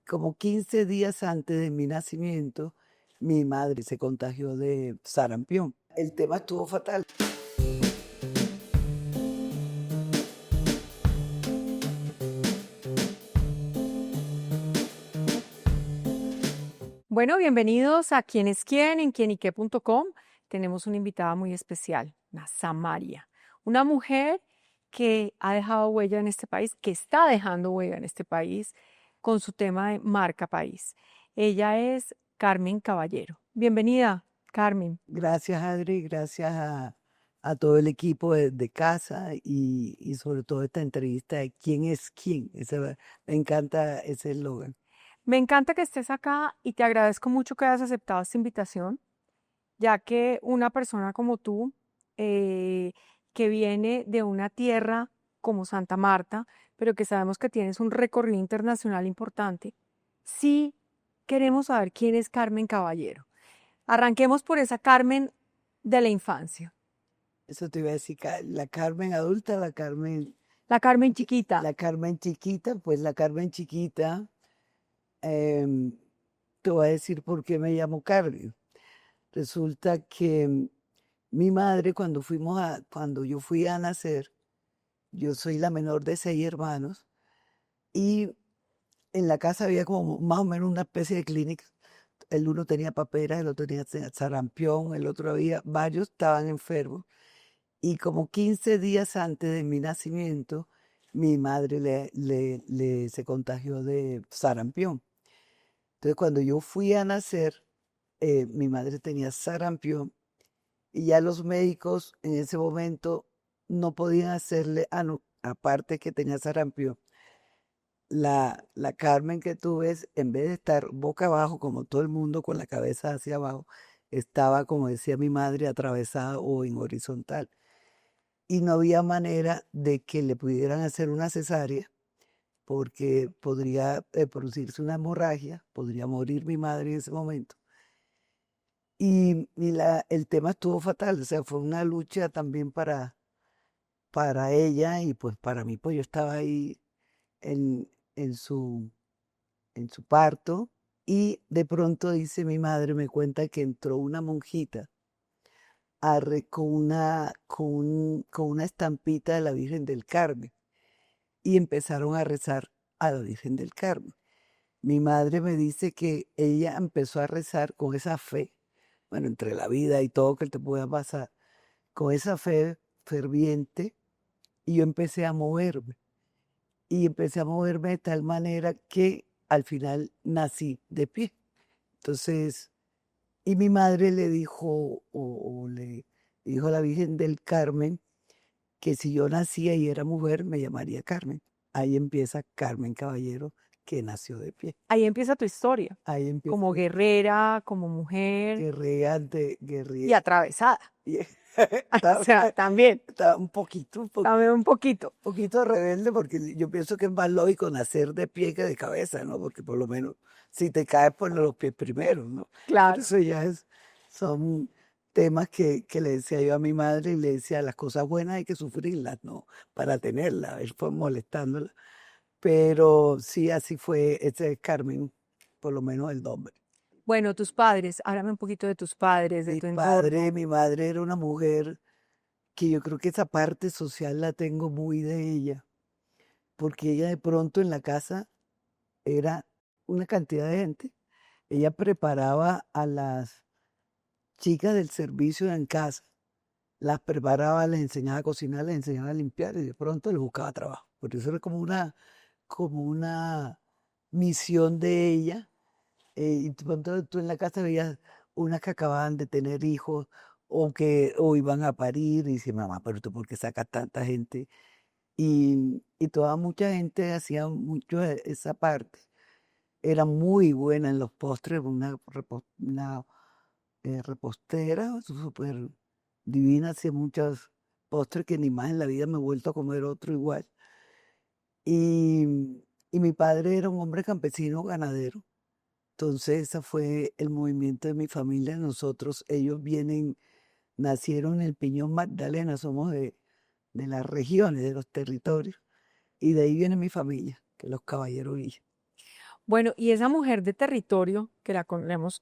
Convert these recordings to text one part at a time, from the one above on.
como 15 días antes de mi nacimiento, mi madre se contagió de sarampión. El tema estuvo fatal. Bueno, bienvenidos a Quién es quién en quienique.com. Tenemos una invitada muy especial, una Samaria, una mujer que ha dejado huella en este país, que está dejando huella en este país con su tema de marca país. Ella es Carmen Caballero. Bienvenida, Carmen. Gracias, Adri, gracias a todo el equipo de casa y sobre todo esta entrevista de quién es quién. Me encanta ese eslogan. Me encanta que estés acá y te agradezco mucho que hayas aceptado esta invitación, ya que una persona como tú, que viene de una tierra como Santa Marta, pero que sabemos que tienes un recorrido internacional importante, sí queremos saber quién es Carmen Caballero. Arranquemos por esa Carmen de la infancia, Eso te iba a decir, la Carmen adulta, la Carmen chiquita. la Carmen chiquita, pues la Carmen chiquita, em, te voy a decir por qué me llamo Carmen. Resulta que mi madre, cuando yo fui a nacer, yo soy la menor de 6 hermanos, y en la casa había como más o menos una especie de clínica. El uno tenía papera, el otro tenía sarampión, el otro varios estaban enfermos. Y como 15 días antes de mi nacimiento, mi madre se contagió de sarampión. Entonces, cuando yo fui a nacer, mi madre tenía sarampión y ya los médicos en ese momento no podían hacerle, no, aparte que tenía sarampión, la Carmen que tú ves, en vez de estar boca abajo, como todo el mundo con la cabeza hacia abajo, estaba, como decía mi madre, atravesada o en horizontal. Y no había manera de que le pudieran hacer una cesárea porque podría producirse una hemorragia, podría morir mi madre en ese momento. El tema estuvo fatal, o sea, fue una lucha también para ella y pues para mí, pues yo estaba ahí en, en su, en su parto, y de pronto dice mi madre, me cuenta que entró una monjita con una estampita de la Virgen del Carmen y empezaron a rezar a la Virgen del Carmen. Mi madre me dice que ella empezó a rezar con esa fe, bueno, entre la vida y todo que te pueda pasar, con esa fe ferviente, y yo empecé a moverme. Y empecé a moverme de tal manera que al final nací de pie. Entonces, y mi madre le dijo, o le dijo a la Virgen del Carmen, que si yo nacía y era mujer, me llamaría Carmen. Ahí empieza Carmen Caballero, que nació de pie. Ahí empieza tu historia, Ahí empieza como guerrera, como mujer y guerrera. atravesada. Y O sea, también, estaba también un poquito. poquito rebelde, porque yo pienso que es más lógico nacer de pie que de cabeza, ¿no? Porque por lo menos si te caes, pon los pies primero, ¿no? Pero Claro. eso son temas que le decía yo a mi madre, y le decía, las cosas buenas hay que sufrirlas, ¿no? Para tenerlas. Él fue molestándola. Pero sí, así fue ese Carmen, por lo menos el nombre. Bueno, tus padres, háblame un poquito de tus padres, de tu entorno. Mi madre era una mujer que yo creo que esa parte social la tengo muy de ella, porque ella de pronto en la casa era una cantidad de gente. Ella preparaba a las chicas del servicio en casa, las preparaba, les enseñaba a cocinar, les enseñaba a limpiar, y de pronto les buscaba trabajo. Por eso era como una misión de ella. Y de pronto tú en la casa veías unas que acababan de tener hijos o iban a parir, y dice, mamá, pero tú por qué sacas tanta gente. Y mucha gente hacía mucho esa parte. Era muy buena en los postres, una repostera súper divina, hacía muchos postres que ni más en la vida me he vuelto a comer otro igual. Y, y mi padre era un hombre campesino ganadero. Entonces, ese fue el movimiento de mi familia. Ellos nacieron en el Piñón Magdalena, somos de las regiones, de los territorios, y de ahí viene mi familia, que los Caballeros Villa. Bueno, y esa mujer de territorio que la conocemos,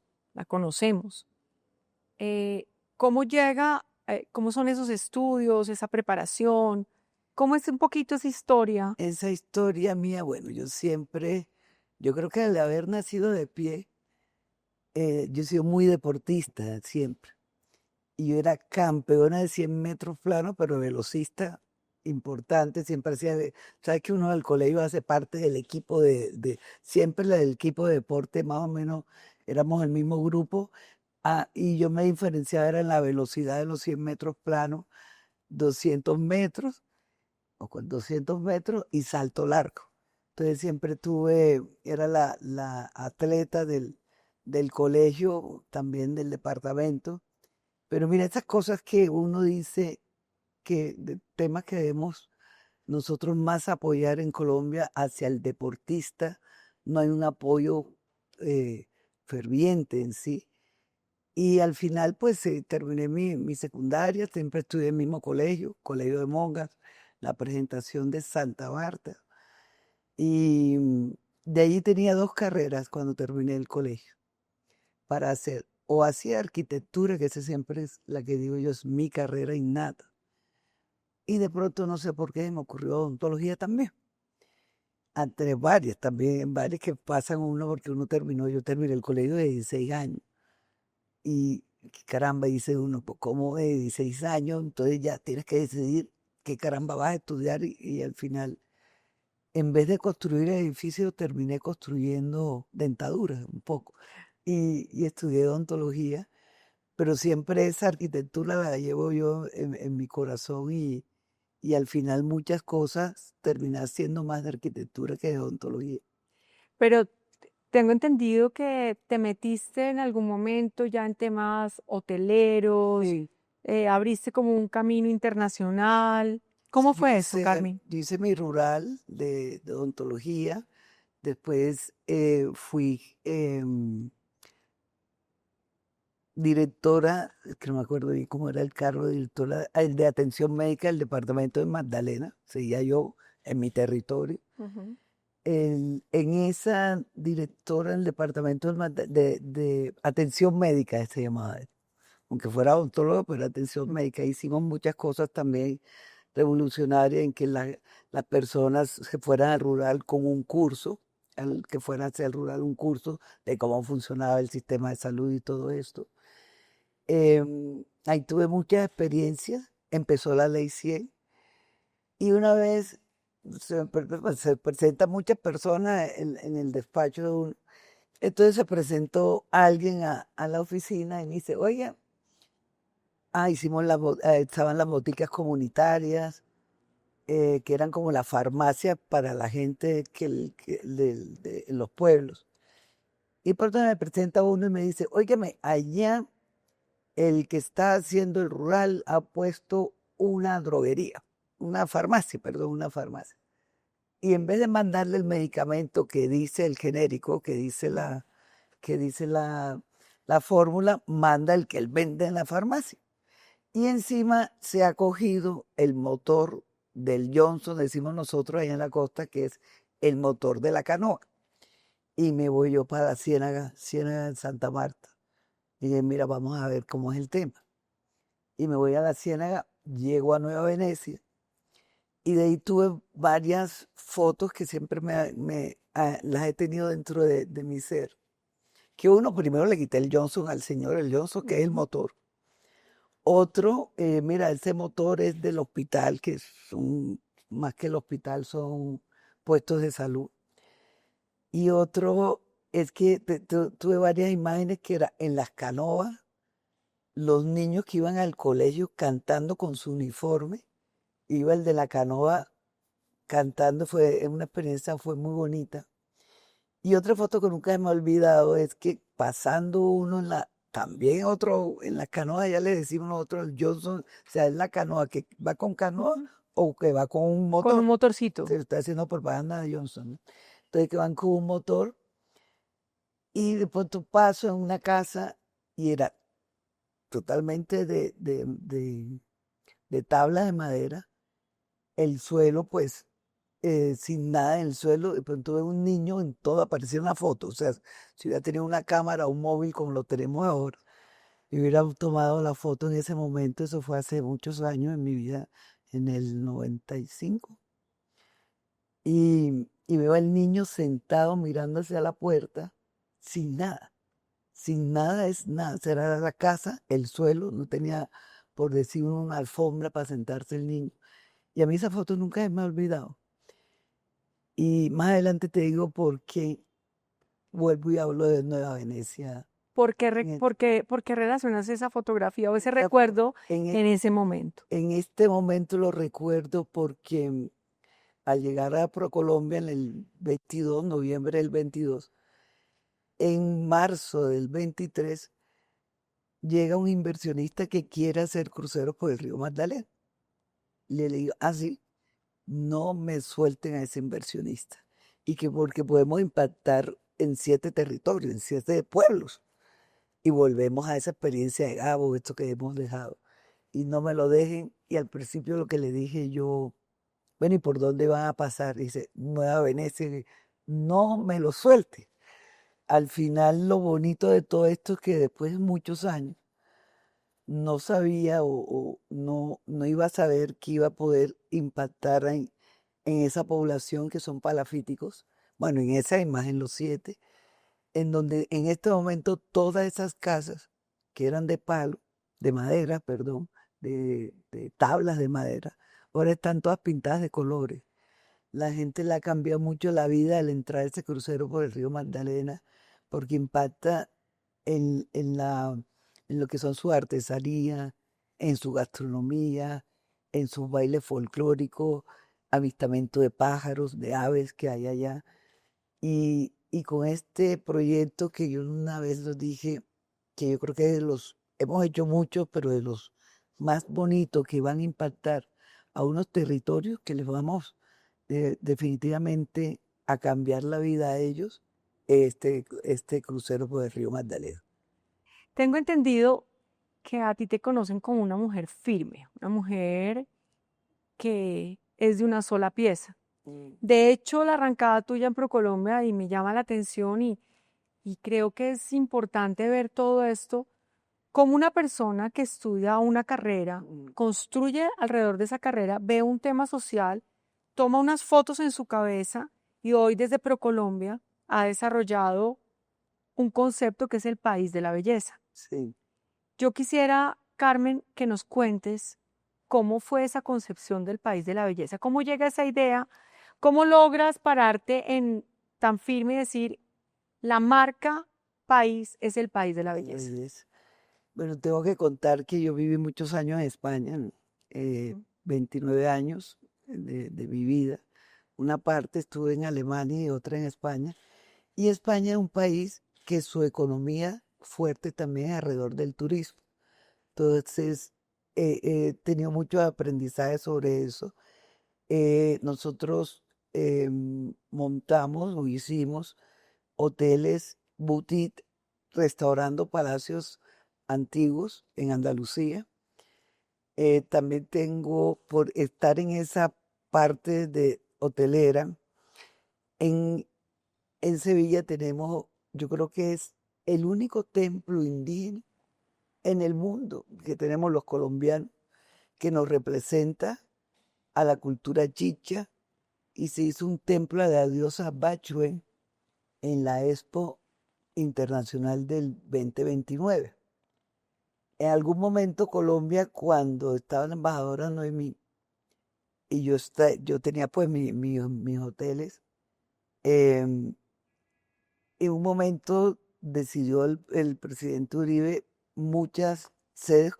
¿cómo llega, cómo son esos estudios, esa preparación? ¿Cómo es un poquito esa historia? Esa historia mía, bueno, yo creo que al haber nacido de pie, yo he sido muy deportista siempre. Y yo era campeona de 100 metros planos, pero velocista importante, siempre hacía, sabes que uno al colegio hace parte del equipo siempre el equipo de deporte, más o menos éramos el mismo grupo, y yo me diferenciaba era en la velocidad de los 100 metros planos, 200 metros, o con 200 metros y salto largo. Entonces siempre era la atleta del colegio, también del departamento. Pero mira, esas cosas que uno dice de temas que debemos nosotros más apoyar en Colombia hacia el deportista, no hay un apoyo eh, ferviente en sí. Y al final, pues terminé mi secundaria, siempre estudié en el mismo colegio, Colegio de Monjas, la presentación de Santa Marta. Y de allí tenía dos carreras cuando terminé el colegio para hacer. O hacía arquitectura, que esa siempre es la que digo yo, es mi carrera innata. Y de pronto no sé por qué me ocurrió odontología también. Entre varias también, varias que pasan uno porque yo terminé el colegio de 16 años. Y caramba, dice uno, pues como de 16 años, entonces ya tienes que decidir qué caramba vas a estudiar y al final, en vez de construir edificios, terminé construyendo dentaduras un poco. Y estudié odontología, pero siempre esa arquitectura la llevo yo en mi corazón y al final muchas cosas terminan siendo más de arquitectura que de odontología. Pero tengo entendido que te metiste en algún momento ya en temas hoteleros, Sí, abriste como un camino internacional. ¿Cómo fue eso, Carmen? yo hice mi rural de odontología, después fui directora, que no me acuerdo bien cómo era el cargo, directora de atención médica del departamento de Magdalena, seguía yo en mi territorio. Ujú. En esa directora del departamento de atención médica, se llamaba, aunque fuera odontólogo, pero atención médica, hicimos muchas cosas también revolucionarias en que las personas se fueran al rural con un curso, que fueran hacia el rural un curso de cómo funcionaba el sistema de salud y todo esto. Ahí tuve muchas experiencias, empezó la ley 100 y una vez se presentan muchas personas en el despacho de uno. Entonces se presentó alguien a la oficina y me dice, oye, estaban las boticas comunitarias, que eran como la farmacia para la gente en los pueblos. Y por tanto me presenta uno y me dice, óigame, allá el que está haciendo el rural ha puesto una droguería, una farmacia, perdón, una farmacia. Y en vez de mandarle el medicamento que dice el genérico, que dice la fórmula, manda el que él vende en la farmacia. Y encima se ha cogido el motor del Johnson, decimos nosotros allá en la costa, que es el motor de la canoa. Y me voy yo para Ciénaga de Santa Marta. Y dije, mira, vamos a ver cómo es el tema. Y me voy a la Ciénaga, llego a Nueva Venecia y de ahí tuve varias fotos que siempre las he tenido dentro de mi ser. Que uno primero le quité el Johnson al señor, el Johnson, que es el motor. Otro, mira, ese motor es del hospital, que son, más que el hospital, son puestos de salud. Y otro es que tuve varias imágenes que era en las canoas, los niños que iban al colegio cantando con su uniforme, iba el de la canoa cantando, fue una experiencia, fue muy bonita. Y otra foto que nunca me he olvidado es que pasando uno también otro, en la canoa, ya le decimos nosotros el Johnson, o sea, es la canoa que va con canoa Ujú. o que va con un Con un motor. motorcito. Se está haciendo propaganda de Johnson, ¿no? Entonces que van con un motor y de pronto paso en una casa y era totalmente de tabla de madera, el suelo pues sin nada en el suelo, de pronto veo un niño, en todo aparecía una foto. O sea, si hubiera tenido una cámara o un móvil como lo tenemos ahora, y hubiera tomado la foto en ese momento. Eso fue hace muchos años en mi vida, en el 95. Y veo al niño sentado mirando hacia la puerta, sin nada. Sin nada es nada. Será la casa, el suelo, no tenía, por decir, una alfombra para sentarse el niño. Y a mí esa foto nunca se me ha olvidado. Y más adelante te digo por qué vuelvo y hablo de Nueva Venecia. En, por qué relacionas esa fotografía o ese esta- recuerdo en e- en ese momento? en este momento lo recuerdo porque al llegar a ProColombia en el 22, noviembre del 22, en marzo del 23, llega un inversionista que quiere hacer cruceros por el río Magdalena. Le digo, así, no me suelten a ese inversionista. Y que porque podemos impactar en 7 territorios, en 7 pueblos. Y volvemos a esa experiencia de Gabo, esto que hemos dejado. Y no me lo dejen. Y al principio lo que le dije yo, bueno, ¿y por dónde van a pasar? Dice, Nueva Venecia, no me lo suelte. Al final lo bonito de todo esto es que después de muchos años no sabía o no iba a saber que iba a poder impactar en esa población que son palafíticos. Bueno, en esa imagen los 7, en donde en este momento todas esas casas que eran de palo, de madera, perdón, de tablas de madera, ahora están todas pintadas de colores. La gente le ha cambiado mucho la vida al entrar a ese crucero por el río Magdalena, porque impacta en lo que son su artesanía, en su gastronomía, en sus bailes folclóricos, avistamiento de pájaros, de aves que hay allá. Y con este proyecto que yo una vez los dije, que yo creo que hemos hecho muchos, pero de los más bonitos que van a impactar a unos territorios que les vamos definitivamente a cambiar la vida a ellos, este crucero por el río Magdalena. Tengo entendido que a ti te conocen como una mujer firme, una mujer que es de una sola pieza. Mm. De hecho, la arrancada tuya en ProColombia y me llama la atención y creo que es importante ver todo esto como una persona que estudia una carrera, Mm. construye alrededor de esa carrera, ve un tema social, toma unas fotos en su cabeza y hoy desde ProColombia ha desarrollado un concepto que es el país de la belleza. Sí. Yo quisiera, Carmen, que nos cuentes cómo fue esa concepción del país de la belleza, cómo llega esa idea, cómo logras pararte en tan firme y decir, la marca país es el país de la La belleza. belleza. Bueno, tengo que contar que yo viví muchos años en España, ¿no? Mm. 29 años de mi vida. Una parte estuve en Alemania y otra en España. Y España es un país que su economía fuerte también es alrededor del turismo. Entonces, he tenido mucho aprendizaje sobre eso. Nosotros montamos o hicimos hoteles boutique, restaurando palacios antiguos en Andalucía. También tengo, por estar en esa parte de hotelera, en, en Sevilla tenemos, yo creo que es el único templo indígena en el mundo que tenemos los colombianos, que nos representa a la cultura chicha, y se hizo un templo a la diosa Bachue en la Expo Internacional del 2029. En algún momento Colombia, cuando estaba la embajadora Noemí, y yo tenía pues mis hoteles, em, en un momento decidió el presidente Uribe muchas sedes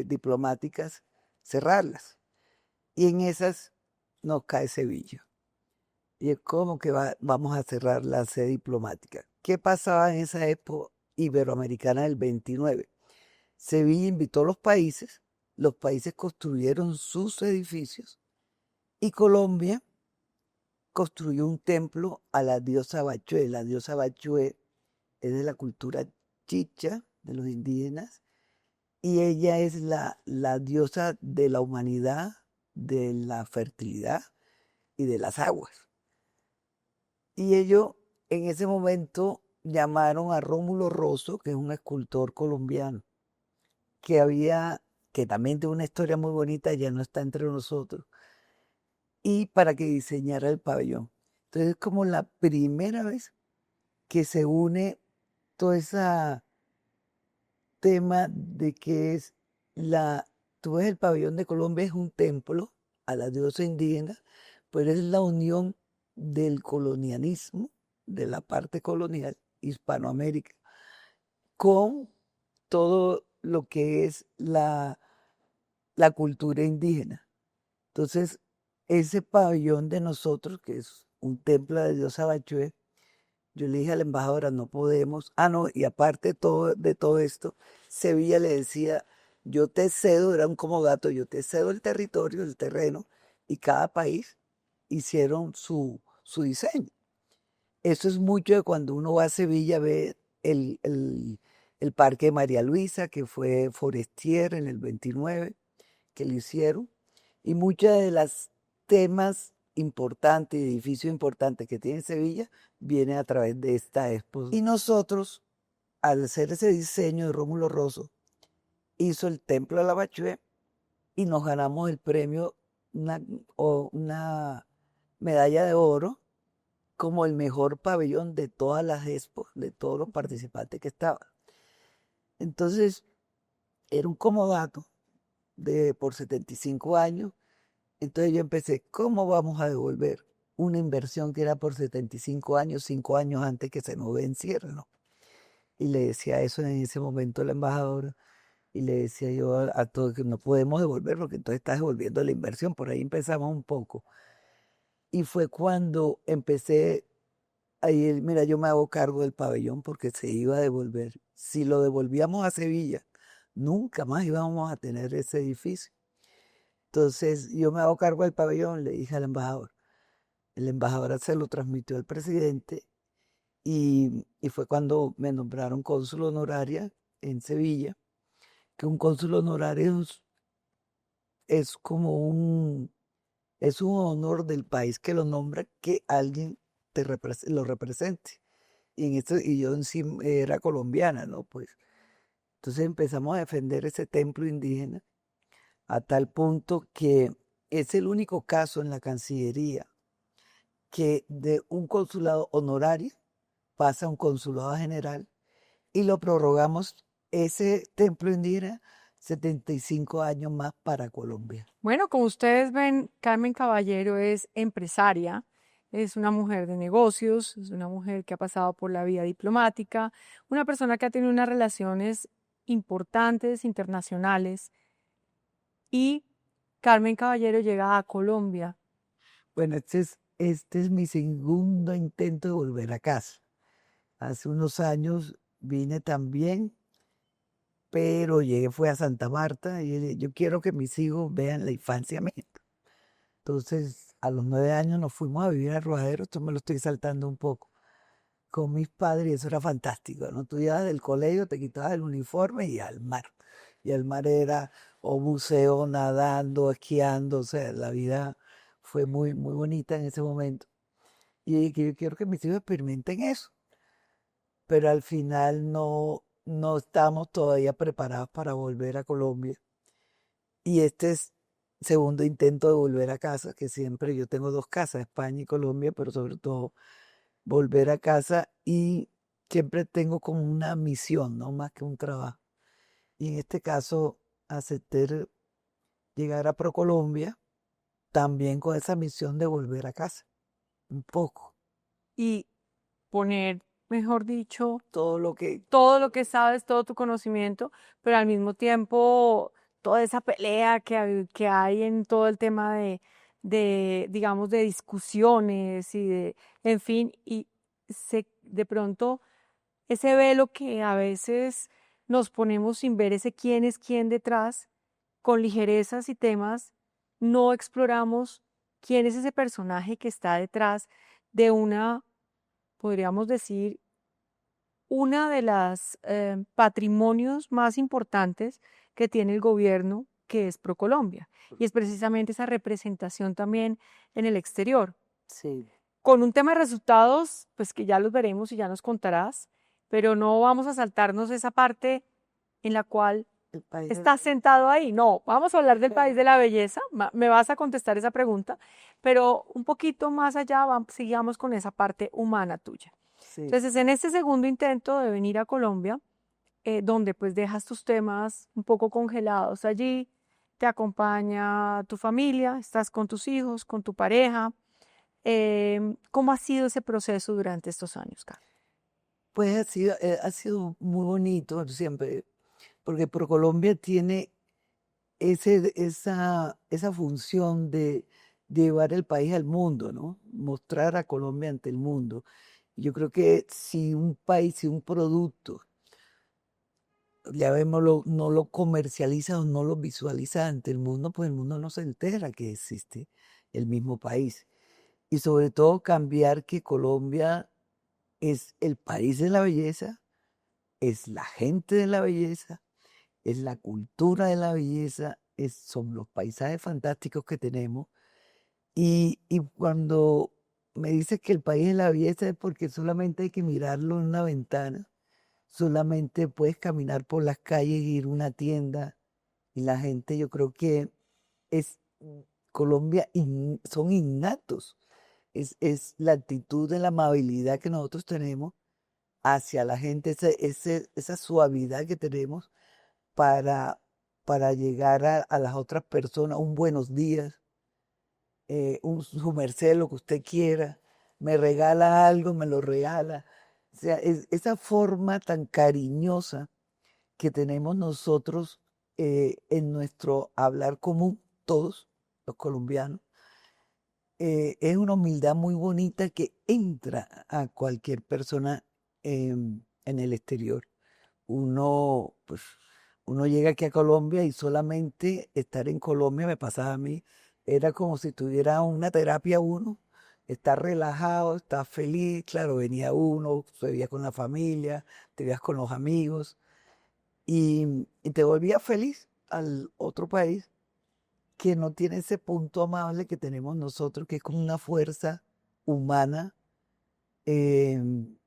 diplomáticas cerrarlas. Y en esas nos cae Sevilla. Y es como que vamos a cerrar la sede diplomática. ¿Qué pasaba en esa época iberoamericana del 29? Sevilla invitó a los países construyeron sus edificios y Colombia construyó un templo a la diosa Bachué. La diosa Bachué es de la cultura chicha, de los indígenas, y ella es la diosa de la humanidad, de la fertilidad, y de las aguas. Y ellos en ese momento llamaron a Rómulo Rosso, que es un escultor colombiano, que también tiene una historia muy bonita, ya no está entre nosotros, y para que diseñara el pabellón. Entonces es como la primera vez que se une todo ese tema de que tú ves el pabellón de Colombia es un templo a la diosa indígena, pero es la unión del colonialismo, de la parte colonial, Hispanoamérica, con todo lo que es la cultura indígena. Entonces, ese pabellón de nosotros, que es un templo de diosa Bachué, yo le dije a la embajadora, no podemos. Ah, no, y aparte de todo esto, Sevilla le decía, yo te cedo, era un comodato, yo te cedo el territorio, el terreno, y cada país hicieron su diseño. Eso es mucho de cuando uno va a Sevilla, ve el Parque de María Luisa, que fue Forestier en el 29, que lo hicieron, y muchas de las temas importantes, edificios importantes que tiene Sevilla, vienen a través de esta expo. Y nosotros, al hacer ese diseño de Rómulo Rosso, hizo el Templo de la Bachué y nos ganamos el premio, una medalla de oro como el mejor pabellón de todas las expos, de todos los participantes que estaban. Entonces, era un comodato por 75 años. Entonces yo empecé, ¿cómo vamos a devolver una inversión que era por 75 años, 5 años antes que se nos venciera, ¿no? Y le decía eso en ese momento a la embajadora, y le decía yo a todos que no podemos devolver porque entonces estás devolviendo la inversión. Por ahí empezamos un poco. Y fue cuando empecé ahí, mira, yo me hago cargo del pabellón porque se iba a devolver. Si lo devolvíamos a Sevilla, nunca más íbamos a tener ese edificio. Entonces yo me hago cargo del pabellón, le dije al embajador. El embajador se lo transmitió al presidente y fue cuando me nombraron cónsul honoraria en Sevilla, que un cónsul honorario es como es un honor del país que lo nombra que alguien lo represente. Y yo en sí era colombiana, ¿no? Pues entonces empezamos a defender ese templo indígena a tal punto que es el único caso en la Cancillería que de un consulado honorario pasa a un consulado general y lo prorrogamos ese templo indígena 75 años más para Colombia. Bueno, como ustedes ven, Carmen Caballero es empresaria, es una mujer de negocios, es una mujer que ha pasado por la vía diplomática, una persona que ha tenido unas relaciones importantes, internacionales, y Carmen Caballero llega a Colombia. Bueno, este es mi segundo intento de volver a casa. Hace unos años vine también, pero llegué, fue a Santa Marta y yo quiero que mis hijos vean la infancia mía. Entonces, a los 9 años nos fuimos a vivir a Rodadero, esto me lo estoy saltando un poco, con mis padres y eso era fantástico, ¿no? Tú ibas del colegio, te quitabas el uniforme y al mar. Y el mar era o buceo, nadando, esquiando, o sea, la vida fue muy, muy bonita en ese momento. Y yo quiero que mis hijos experimenten eso, pero al final no estamos todavía preparados para volver a Colombia. Y este es segundo intento de volver a casa, que siempre yo tengo dos casas, España y Colombia, pero sobre todo volver a casa y siempre tengo como una misión, no más que un trabajo. Y en este caso acepté llegar a ProColombia también con esa misión de volver a casa, un poco. Y poner, mejor dicho, Todo lo que todo lo que sabes, todo tu conocimiento, pero al mismo tiempo toda esa pelea que hay en todo el tema digamos, de discusiones y en fin, y de pronto ese velo que a veces nos ponemos sin ver ese quién es quién detrás, con ligerezas y temas, no exploramos quién es ese personaje que está detrás de podríamos decir, una de las patrimonios más importantes que tiene el gobierno que es ProColombia. Y es precisamente esa representación también en el exterior. Sí, Con un tema de resultados, pues que ya los veremos y ya nos contarás, pero no vamos a saltarnos esa parte en la cual el país de estás sentado ahí. No, vamos a hablar del país de la belleza. Me vas a contestar esa pregunta, pero un poquito más allá, sigamos con esa parte humana tuya. sí, Entonces, en este segundo intento de venir a Colombia, donde pues dejas tus temas un poco congelados allí, te acompaña tu familia, estás con tus hijos, con tu pareja. ¿Cómo ha sido ese proceso durante estos años, Carlos? pues ha sido muy bonito siempre, porque ProColombia tiene esa función de llevar el país al mundo, ¿no? Mostrar a Colombia ante el mundo. Yo creo que si un país, si un producto, ya vemos, no lo comercializa o no lo visualiza ante el mundo, pues el mundo no se entera que existe el mismo país. Y sobre todo cambiar que Colombia es el país de la belleza, es la gente de la belleza, es la cultura de la belleza, son los paisajes fantásticos que tenemos. Y cuando me dices que el país de la belleza es porque solamente hay que mirarlo en una ventana, solamente puedes caminar por las calles, ir a una tienda y la gente, yo creo que es Colombia, son innatos. Es la actitud de la amabilidad que nosotros tenemos hacia la gente, esa suavidad que tenemos para, para llegar a las otras personas, un buenos días, su merced, lo que usted quiera, me regala algo, me lo regala. O sea, esa forma tan cariñosa que tenemos nosotros en nuestro hablar común, todos los colombianos, es una humildad muy bonita que entra a cualquier persona en el exterior. Uno, pues, uno llega aquí a Colombia y solamente estar en Colombia me pasaba a mí, era como si tuviera una terapia uno, estar relajado, estar feliz, claro, venía uno, se veía con la familia, te veías con los amigos y te volvías feliz al otro país que no tiene ese punto amable que tenemos nosotros, que es como una fuerza humana. em,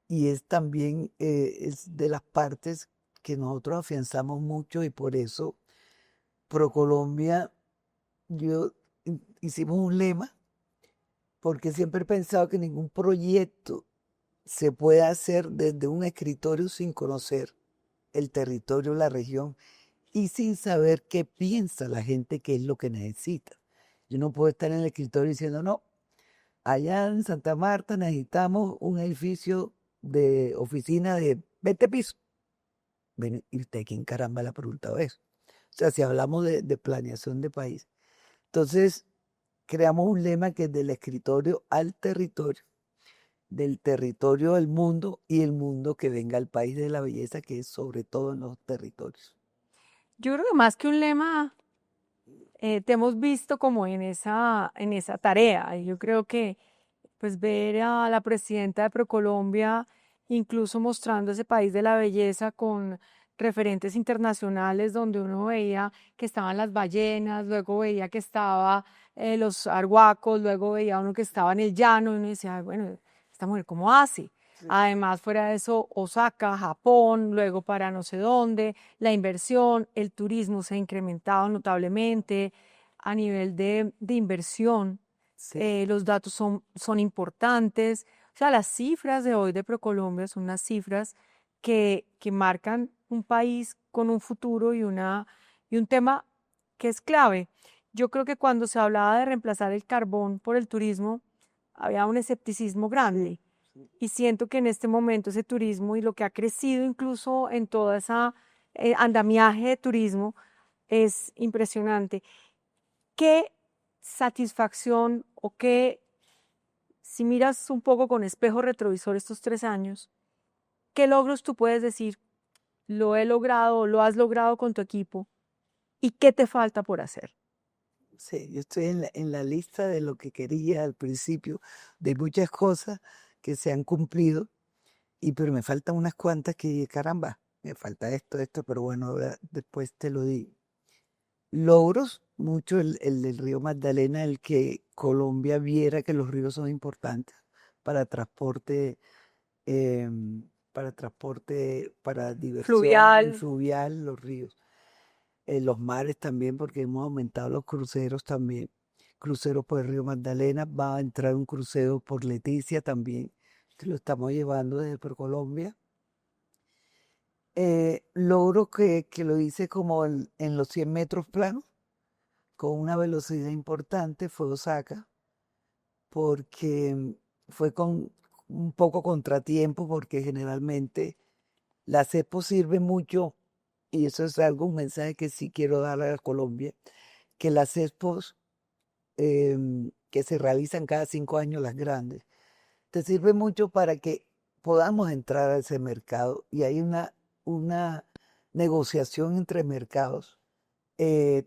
y es también es de las partes que nosotros afianzamos mucho y por eso ProColombia, yo hicimos un lema, porque siempre he pensado que ningún proyecto se puede hacer desde un escritorio sin conocer el territorio, la región y sin saber qué piensa la gente, qué es lo que necesita. Yo no puedo estar en el escritorio diciendo, no, allá en Santa Marta necesitamos un edificio de oficina de 20 pisos. Bueno, ¿y usted quién caramba le ha preguntado eso? O sea, si hablamos de planeación de país. Entonces, creamos un lema que es del escritorio al territorio, del territorio al mundo y el mundo que venga al país de la belleza, que es sobre todo en los territorios. Yo creo que más que un lema, te hemos visto como en esa tarea. Y yo creo que pues ver a la presidenta de ProColombia incluso mostrando ese país de la belleza con referentes internacionales donde uno veía que estaban las ballenas, luego veía que estaba los arhuacos, luego veía uno que estaba en el llano y uno decía, "Ay, bueno, esta mujer cómo hace". Sí. Además, fuera de eso, Osaka, Japón, luego para no sé dónde, la inversión, el turismo se ha incrementado notablemente a nivel de inversión. Sí, Los datos son importantes. O sea, las cifras de hoy de ProColombia son unas cifras que marcan un país con un futuro y un tema que es clave. Yo creo que cuando se hablaba de reemplazar el carbón por el turismo, había un escepticismo grande. sí. Y siento que en este momento ese turismo y lo que ha crecido incluso en toda esa andamiaje de turismo es impresionante. ¿Qué satisfacción o qué, si miras un poco con espejo retrovisor estos 3 años, qué logros tú puedes decir, lo he logrado, lo has logrado con tu equipo y qué te falta por hacer? Sí, yo estoy en la lista de lo que quería al principio, de muchas cosas que se han cumplido, pero me faltan unas cuantas que, caramba, me falta esto, pero bueno, ahora después te lo digo. logros, mucho el del río Magdalena, el que Colombia viera que los ríos son importantes para transporte, para diversión y Fluvial. fluvial, los ríos. Los mares también, porque hemos aumentado los cruceros también. Cruceros por el río Magdalena, va a entrar un crucero por Leticia también, que lo estamos llevando desde Procolombia. Logro que lo hice como en los 100 metros planos, con una velocidad importante, fue Osaka, porque fue con un poco contratiempo, porque generalmente las expo sirven mucho, y eso es algo, un mensaje que sí quiero dar a Colombia, que las expos que se realizan cada 5 años, las grandes, te sirve mucho para que podamos entrar a ese mercado y hay una negociación entre mercados,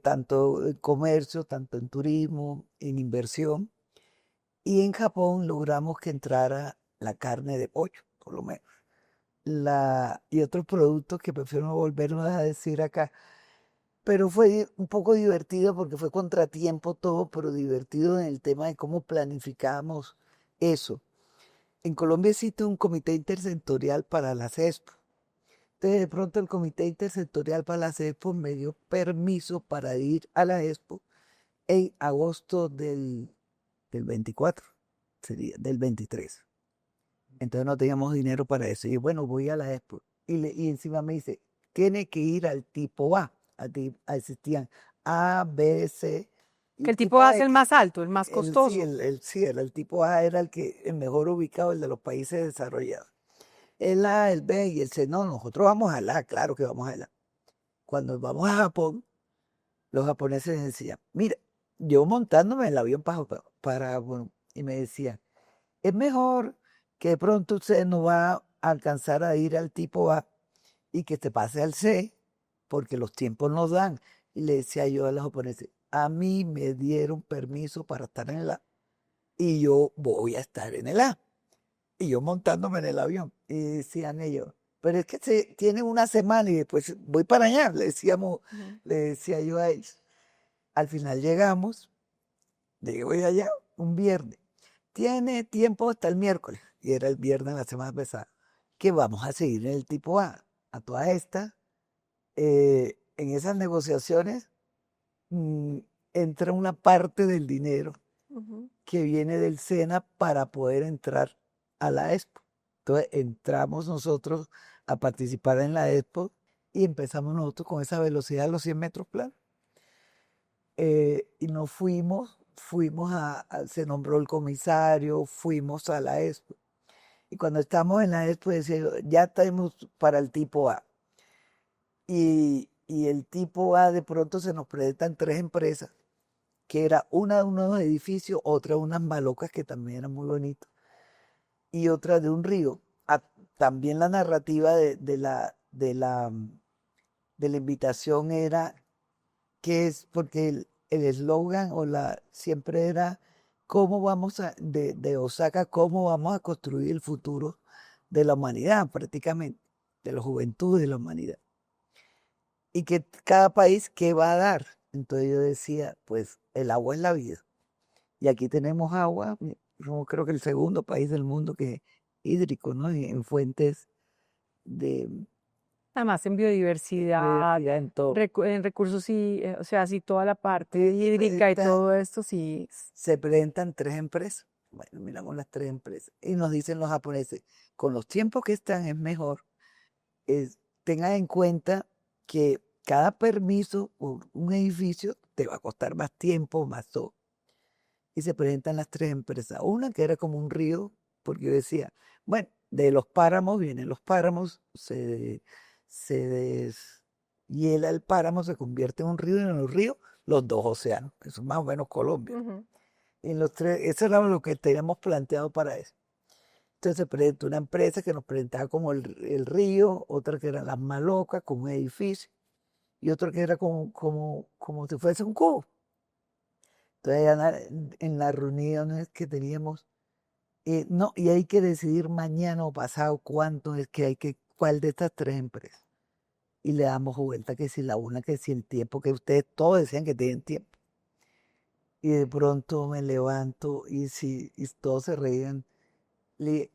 tanto en comercio, tanto en turismo, en inversión. Y en Japón logramos que entrara la carne de pollo, por lo menos. Y otros productos que prefiero no volvernos a decir acá. Pero fue un poco divertido porque fue contratiempo todo, pero divertido en el tema de cómo planificamos eso. En Colombia existe un comité intersectorial para las expo. Entonces, de pronto el comité intersectorial para las expo me dio permiso para ir a la expo en agosto del 24, sería del 23. Entonces no teníamos dinero para eso. Y bueno, voy a la expo. Y encima me dice, tiene que ir al tipo A. Existían A, B, C. Y Que el el tipo tipo A A, es el más alto, el más sí, costoso. sí, era el tipo A, era el mejor ubicado, el de los países desarrollados. El A, el B y el C. No, nosotros vamos al A, claro que vamos al A. Cuando vamos a Japón, los japoneses decían, mira, yo montándome en el avión bueno, y me decían, es mejor que de pronto usted no va a alcanzar a ir al tipo A y que te pase al C, porque los tiempos nos dan. Y le decía yo a los japoneses, a mí me dieron permiso para estar en el A y yo voy a estar en el A. Y yo montándome en el avión. Y decían ellos, pero es que se tiene una semana y después voy para allá, Ujú. le decía yo a ellos. Al final llegamos, voy allá un viernes. Tiene tiempo hasta el miércoles, y era el viernes de la semana pasada, que vamos a seguir en el tipo A. A todas estas, en esas negociaciones, mm, entra una parte del dinero Ujú. que viene del SENA para poder entrar a la expo. Entonces entramos nosotros a participar en la expo y empezamos nosotros con esa velocidad de los 100 metros planos. Y nos fuimos se nombró el comisario, fuimos a la expo. Y cuando estamos en la expo decía yo, ya estamos para el tipo A. Y el tipo A de pronto se nos presentan tres empresas, que era una de unos edificios, otra de unas malocas que también eran muy bonitas, y otra de un río. También la narrativa de la invitación era que es porque el eslogan siempre era cómo de Osaka, cómo vamos a construir el futuro de la humanidad, prácticamente, de la juventud de la humanidad. Y que cada país, ¿qué va a dar? Entonces yo decía, pues el agua es la vida. Y aquí tenemos agua, somos creo que el segundo país del mundo que es hídrico, ¿no? En fuentes de Además, en biodiversidad, biodiversidad en todo. en recursos y, o sea, sí, toda la parte Y hídrica y todo esto, sí. se presentan tres empresas. Bueno, miramos las tres empresas. Y nos dicen los japoneses, con los tiempos que están es mejor, tengan en cuenta que cada permiso por un edificio te va a costar más tiempo, más todo. Y se presentan las tres empresas. Una que era como un río, porque yo decía, bueno, de los páramos vienen los páramos, se deshiela el páramo, se convierte en un río y en el río los dos océanos. Eso es más o menos Colombia. Ujú. En los tres, eso era lo que teníamos planteado para eso. Entonces se presentó una empresa que nos presentaba como el río, otra que era las malocas, como un edificio, y otra que era como si fuese un cubo. Entonces ya en las reuniones que teníamos, no, y hay que decidir mañana o pasado cuál de estas tres empresas. y le damos vuelta que si la una, que si el tiempo, que ustedes todos decían que tienen tiempo. Y de pronto me levanto y, si, y todos se reían. Le,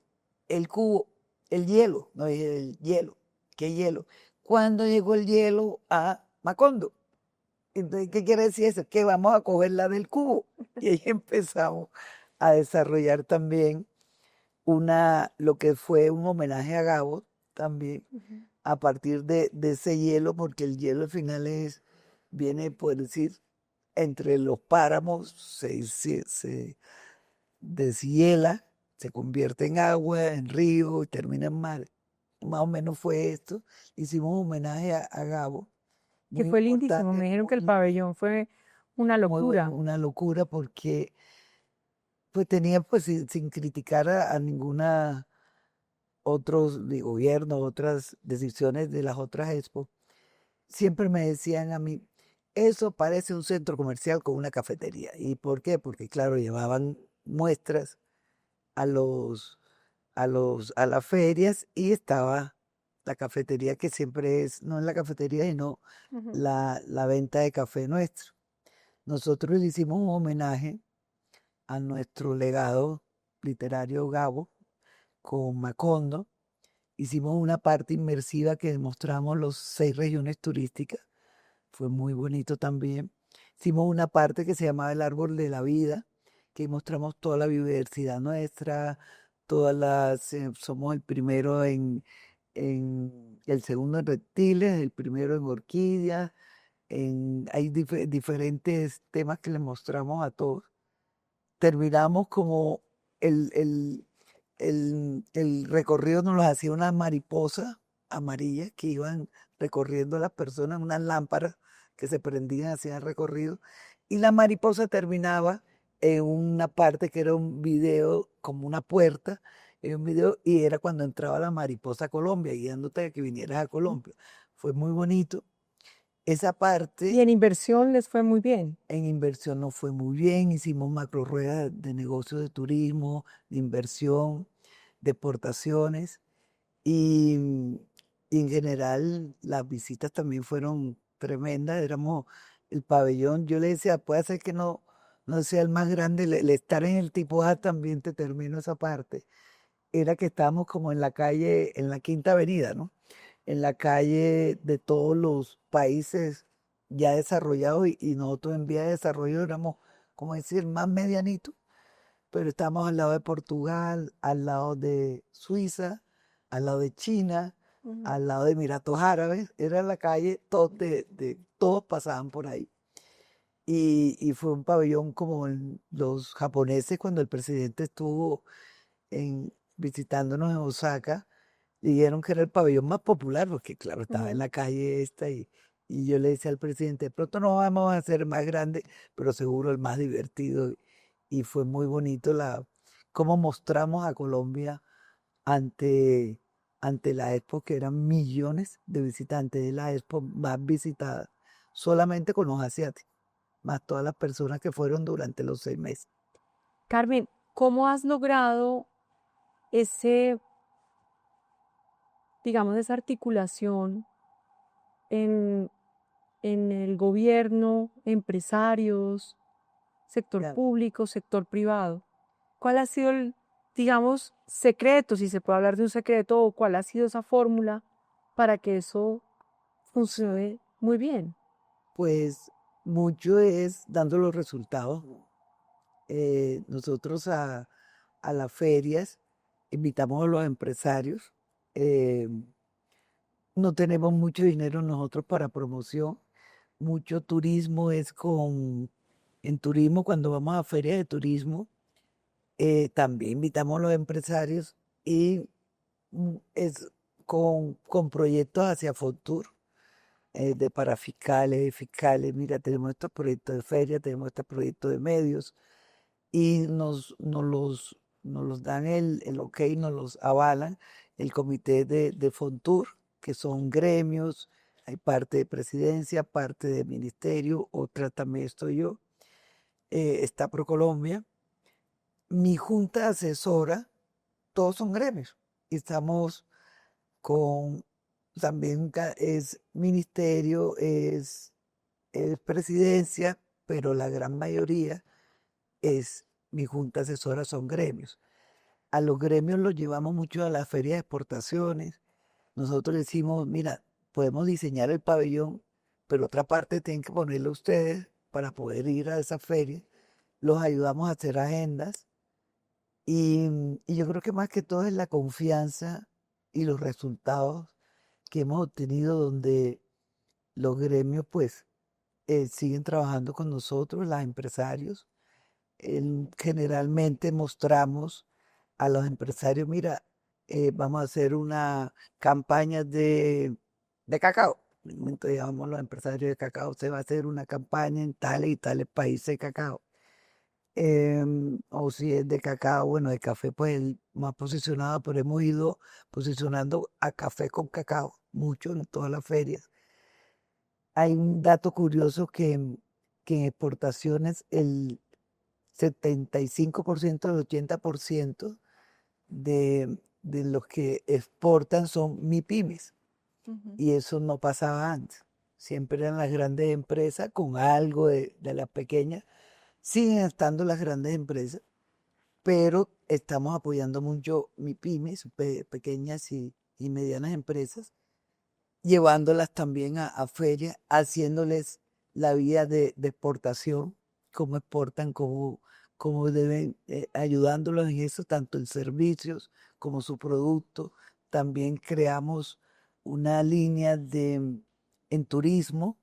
el cubo, el hielo, no dije el hielo, ¿qué hielo? ¿Cuándo llegó el hielo a Macondo? Entonces, ¿qué quiere decir eso? Que vamos a coger la del cubo. Y ahí empezamos a desarrollar también lo que fue un homenaje a Gabo también, Ujú. a partir de ese hielo, porque el hielo al final viene, por decir, entre los páramos, se deshiela, se convierte en agua, en río y termina en mar. Más o menos fue esto. Hicimos un homenaje a Gabo, Que muy fue lindísimo. importante, Me dijeron que el pabellón fue una muy bueno, locura. una locura porque pues tenía, pues sin criticar a ninguna otros de gobierno, otras decisiones de las otras expo, siempre me decían a mí, eso parece un centro comercial con una cafetería. ¿Y por qué? Porque claro, llevaban muestras a a las ferias y estaba la cafetería que siempre es, no es la cafetería, sino Ujú. la venta de café nuestro. Nosotros le hicimos un homenaje a nuestro legado literario Gabo con Macondo. Hicimos una parte inmersiva que mostramos los 6 regiones turísticas. Fue muy bonito también. Hicimos una parte que se llamaba El Árbol de la Vida, que mostramos toda la biodiversidad nuestra, somos el primero el segundo en reptiles, el primero en orquídeas, hay diferentes temas que le mostramos a todos. Terminamos como el, el, el recorrido nos lo hacía una mariposa amarilla que iban recorriendo las personas, unas lámparas que se prendían, hacían el recorrido, y la mariposa terminaba en una parte que era un video, como una puerta, en un video, y era cuando entraba la mariposa a Colombia, guiándote a que vinieras a Colombia. Fue muy bonito. Esa Y parte en inversión les fue muy bien. en inversión nos fue muy bien, hicimos macro ruedas de negocios de turismo, de inversión, de exportaciones y, y en general las visitas también fueron tremendas. Éramos el pabellón, yo le decía, puede ser que no sea el más grande, el estar en el tipo A también te termino esa parte. Era que estábamos como en la calle, en la Quinta Avenida, ¿no? En la calle de todos los países ya desarrollados y nosotros en vía de desarrollo éramos, como decir, más medianitos, pero estábamos al lado de Portugal, al lado de Suiza, al lado de China, Ujú. al lado de Emiratos Árabes, era la calle, todos pasaban por ahí. Y fue un pabellón como los japoneses cuando el presidente estuvo visitándonos en Osaka, dijeron que era el pabellón más popular, porque claro, estaba en Ujú. la calle esta y yo le decía al presidente, de pronto no vamos a hacer más grande, pero seguro el más divertido. Y fue muy bonito cómo mostramos a Colombia ante, ante la expo, que eran millones de visitantes, de la expo más visitada, solamente con los asiáticos, más todas las personas que fueron durante los 6 meses. Carmen, ¿cómo has logrado ese, digamos, esa articulación en, en el gobierno, empresarios, sector Ya, público, sector privado? ¿Cuál ha sido el, digamos, secreto, si se puede hablar de un secreto, o cuál ha sido esa fórmula para que eso funcione muy bien? pues mucho es dando los resultados. Nosotros a las ferias invitamos a los empresarios. eh, no tenemos mucho dinero nosotros para promoción. Mucho turismo en turismo, cuando vamos a ferias de turismo, también invitamos a los empresarios y es con proyectos hacia futuro, para fiscales. Mira, tenemos estos proyectos de feria, tenemos este proyecto de medios y nos los dan el ok, nos los avalan el comité de Fontur, que son gremios, hay parte de presidencia, parte de ministerio, otra también estoy yo, está ProColombia. Mi junta asesora, todos son gremios, y estamos con también es ministerio, es presidencia, pero la gran mayoría es mi junta asesora, son gremios. A los gremios los llevamos mucho a las ferias de exportaciones. Nosotros decimos, mira, podemos diseñar el pabellón, pero otra parte tienen que ponerlo ustedes para poder ir a esa feria. Los ayudamos a hacer agendas y yo creo que más que todo es la confianza y los resultados que hemos obtenido donde los gremios pues siguen trabajando con nosotros, los empresarios. Generalmente mostramos a los empresarios, mira, vamos a hacer una campaña de cacao. En un momento llamamos a los empresarios de cacao, se va a hacer una campaña en tales y tales países de cacao. O si es de cacao, bueno, de café, pues el más posicionado, pero hemos ido posicionando a café con cacao, mucho en todas las ferias. Hay un dato curioso que en exportaciones el 75% al 80% de los que exportan son MIPYMES Ujú. y eso no pasaba antes. Siempre eran las grandes empresas con algo de las pequeñas. Siguen estando las grandes empresas, pero estamos apoyando mucho MIPYMES, pequeñas y medianas empresas, llevándolas también a ferias, haciéndoles la vía de exportación, cómo exportan, cómo deben, ayudándolos en eso, tanto en servicios como su producto. También creamos una línea en turismo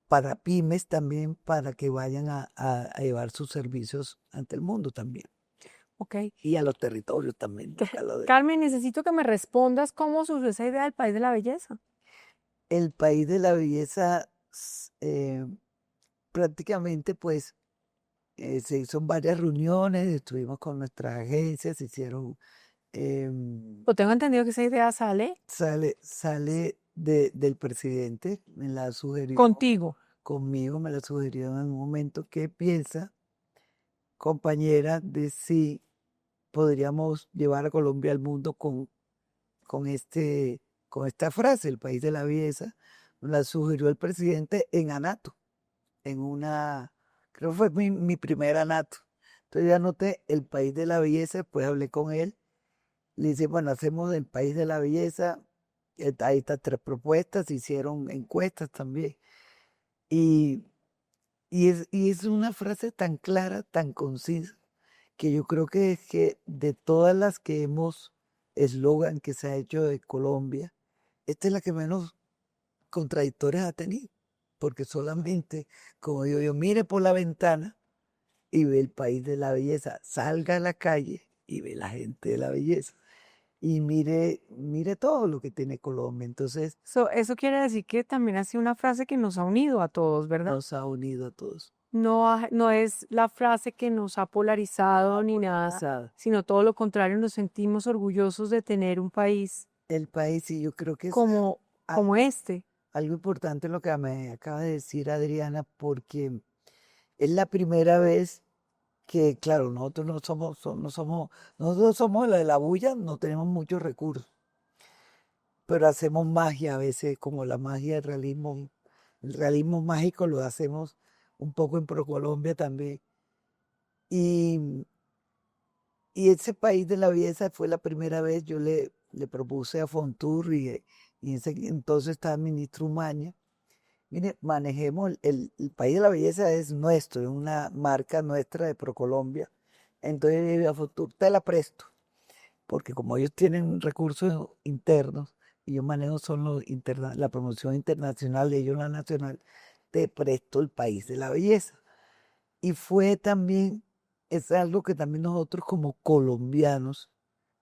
para pymes también, para que vayan a llevar sus servicios ante el mundo también. Ok. Y a los territorios también. Carmen, necesito que me respondas cómo surgió esa idea del país de la belleza. El país de la belleza, prácticamente pues se hizo varias reuniones, estuvimos con nuestras agencias, se hicieron, Lo tengo entendido que esa idea sale sale del presidente, me la sugirió contigo. conmigo, me la sugirió en un momento. ¿Qué piensa, compañera, de si podríamos llevar a Colombia al mundo con, este, con esta frase, el país de la belleza? La sugirió el presidente en Anato, en una, creo que fue mi primer anato. Entonces ya anoté el país de la belleza, después hablé con él, le dije, bueno, hacemos el país de la belleza, hay estas tres propuestas, se hicieron encuestas también. Y, y es una frase tan clara, tan concisa, que yo creo que es que de todas las que eslogan que se ha hecho de Colombia, esta es la que menos contradictorias ha tenido, porque solamente, como digo yo, mire por la ventana y ve el país de la belleza, salga a la calle y ve la gente de la belleza y mire todo lo que tiene Colombia. Entonces Eso quiere decir que también ha sido una frase que nos ha unido a todos, ¿verdad? nos ha unido a todos. No es la frase que nos ha polarizado ni nada, Pasada. sino todo lo contrario, nos sentimos orgullosos de tener un país El país, y yo creo que es como este. algo importante lo que me acaba de decir Adriana, porque es la primera vez que, claro, nosotros nosotros somos la de la bulla, no tenemos muchos recursos, pero hacemos magia a veces, como la magia del realismo. El realismo mágico lo hacemos un poco en ProColombia también. Y, y ese país de la belleza fue la primera vez, yo le propuse a Fontur y entonces estaba el ministro Umaña. Mire, manejemos, el país de la belleza es nuestro, es una marca nuestra de ProColombia. Entonces le dije a Fontur, te la presto, porque como ellos tienen recursos internos y yo manejo solo la promoción internacional de ellos la nacional, te presto el país de la belleza. Y fue también, es algo que también nosotros como colombianos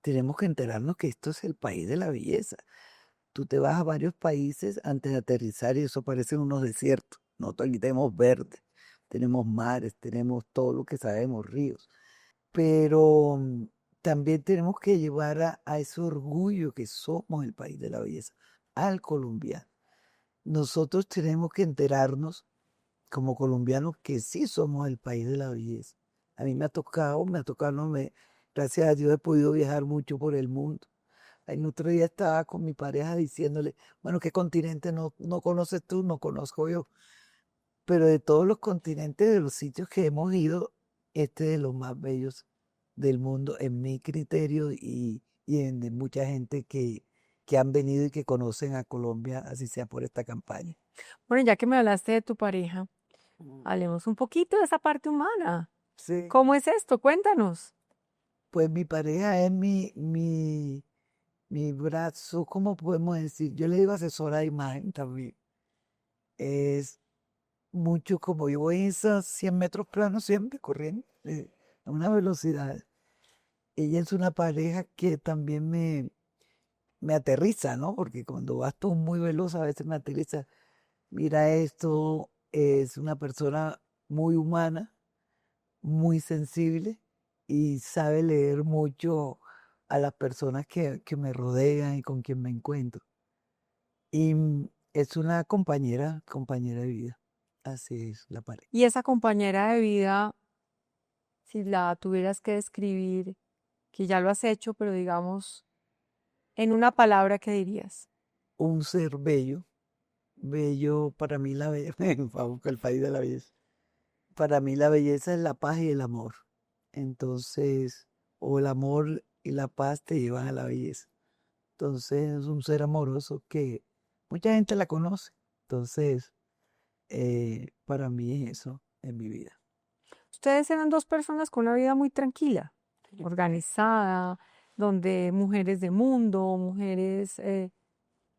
tenemos que enterarnos que esto es el país de la belleza. Tú te vas a varios países antes de aterrizar y eso parecen unos desiertos. Nosotros aquí tenemos verde, tenemos mares, tenemos todo lo que sabemos, ríos, pero también tenemos que llevar a ese orgullo que somos el país de la belleza, al colombiano. Nosotros tenemos que enterarnos como colombianos que sí somos el país de la belleza. A mí me ha tocado, no me, gracias a Dios he podido viajar mucho por el mundo. El otro día estaba con mi pareja diciéndole, bueno, ¿qué continente no conoces tú? No conozco yo. Pero de todos los continentes, de los sitios que hemos ido, este es de los más bellos del mundo, en mi criterio y en de mucha gente que han venido y que conocen a Colombia, así sea por esta campaña. Bueno, ya que me hablaste de tu pareja, Mm. hablemos un poquito de esa parte humana. Sí, ¿Cómo es esto? Cuéntanos. pues mi pareja es mi brazo, ¿cómo podemos decir? Yo le digo asesora de imagen también. Es mucho como yo voy a esos 100 metros planos siempre corriendo a una velocidad. Ella es una pareja que también me aterriza, ¿no? Porque cuando vas tú muy veloz a veces me aterriza. Mira esto, es una persona muy humana, muy sensible y sabe leer mucho a las personas que me rodean y con quien me encuentro. Y es una compañera de vida. Así es la pareja. Y esa compañera de vida, si la tuvieras que describir, que ya lo has hecho, pero digamos, en una palabra, ¿qué dirías? Un ser bello, bello para mí la belleza, el país de la belleza. Para mí la belleza es la paz y el amor. Entonces, o el amor y la paz te llevan a la belleza. Entonces, es un ser amoroso que mucha gente la conoce. Entonces, para mí es eso en mi vida. Ustedes eran dos personas con una vida muy tranquila, Sí. organizada, donde mujeres de mundo, mujeres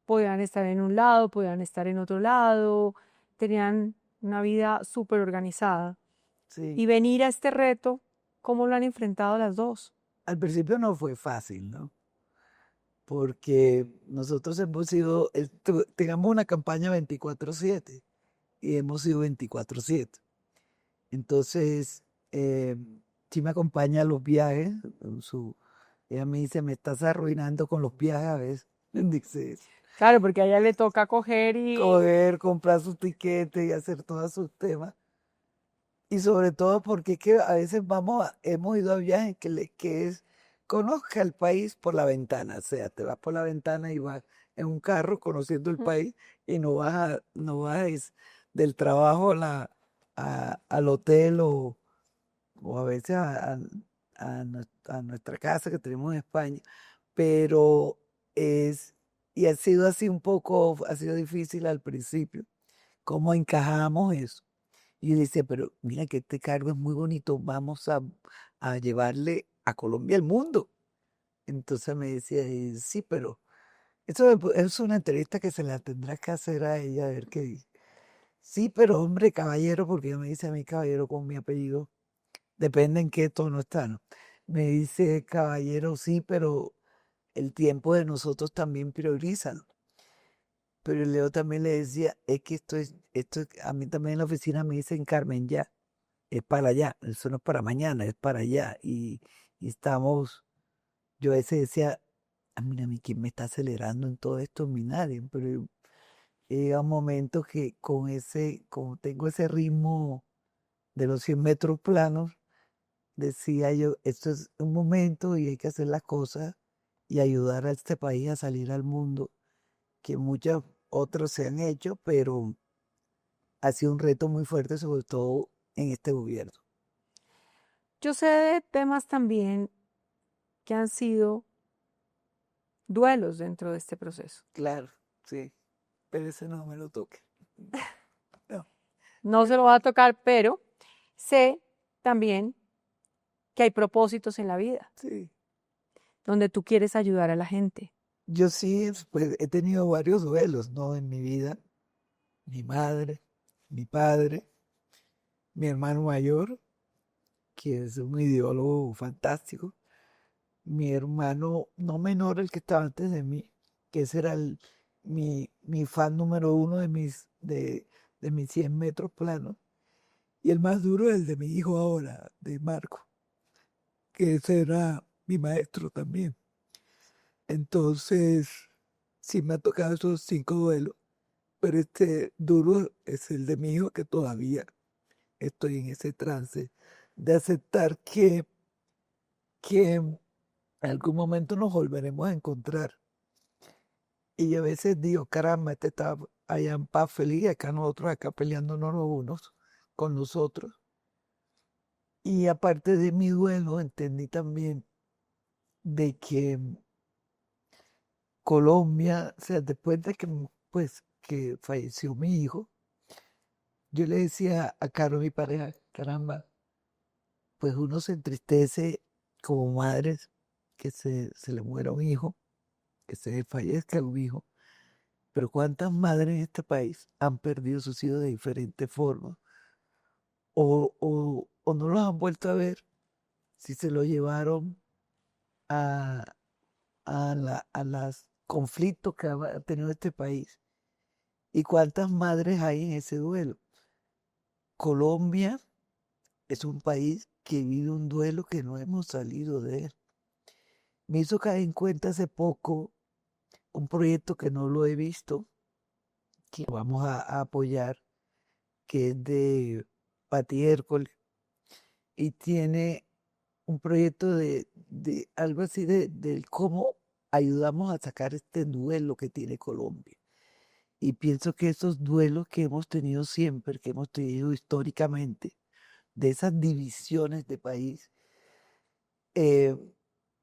podían estar en un lado, podían estar en otro lado, tenían una vida súper organizada. Sí. Y venir a este reto, ¿cómo lo han enfrentado las dos? Al principio no fue fácil, ¿no? Porque nosotros hemos sido, tengamos una campaña 24/7 y hemos sido 24/7. Entonces, sí me acompaña a los viajes. Ella me dice, me estás arruinando con los viajes a veces. Dice, Claro, porque a ella le toca coger y coger, comprar sus tiquetes y hacer todos sus temas. Y sobre todo porque es que a veces hemos ido a viajes que es, conozca el país por la ventana. O sea, te vas por la ventana y vas en un carro conociendo el país y no vas del trabajo al hotel o a veces a nuestra casa que tenemos en España, pero y ha sido así un poco, ha sido difícil al principio, cómo encajamos eso. Y yo decía, pero mira que este cargo es muy bonito, vamos a llevarle a Colombia al mundo. Entonces me decía, sí, pero eso es una entrevista que se la tendrás que hacer a ella, a ver qué dice. Sí, pero hombre, caballero, porque ella me dice a mí caballero con mi apellido. Depende en qué tono está, ¿no? Me dice, caballero, sí, pero el tiempo de nosotros también prioriza, ¿no? Pero Leo también le decía, es que a mí también en la oficina me dicen Carmen ya, es para allá, eso no es para mañana, es para allá. Y yo a veces decía, mira, a mí quién me está acelerando en todo esto, mi nadie, pero llega un momento que como tengo ese ritmo de los 100 metros planos, decía yo, esto es un momento y hay que hacer las cosas y ayudar a este país a salir al mundo, que muchos otros se han hecho, pero ha sido un reto muy fuerte, sobre todo en este gobierno. yo sé de temas también que han sido duelos dentro de este proceso. Claro, sí, pero ese no me lo toque. No, No se lo va a tocar, pero sé también que hay propósitos en la vida, sí. donde tú quieres ayudar a la gente. Yo sí, pues he tenido varios duelos, ¿no? En mi vida. Mi madre, mi padre, mi hermano mayor, que es un ideólogo fantástico, mi hermano no menor, el que estaba antes de mí, que ese era mi fan número uno de mis 100 metros planos, y el más duro es el de mi hijo ahora, de Marco, que ese era mi maestro también. Entonces, sí me ha tocado esos 5 duelos, pero este duro es el de mi hijo, que todavía estoy en ese trance de aceptar que en algún momento nos volveremos a encontrar Y a veces digo, caramba, este está allá en paz feliz, acá nosotros acá peleándonos los unos con los otros. Y aparte de mi duelo, entendí también de que Colombia, o sea, después de que, pues, que falleció mi hijo, yo le decía a Caro, mi pareja, caramba, pues uno se entristece como madres que se le muera un hijo, que se fallezca un hijo, pero ¿cuántas madres en este país han perdido sus hijos de diferentes formas? O no los han vuelto a ver si se lo llevaron a, a los conflictos que ha tenido este país. ¿Y cuántas madres hay en ese duelo? Colombia es un país que vive un duelo que no hemos salido de él. Me hizo caer en cuenta hace poco un proyecto que no lo he visto, que vamos a apoyar, que es de Pati Hércole, y tiene un proyecto de algo así de cómo ayudamos a sacar este duelo que tiene Colombia. Y pienso que esos duelos que hemos tenido siempre, que hemos tenido históricamente, de esas divisiones de país, eh,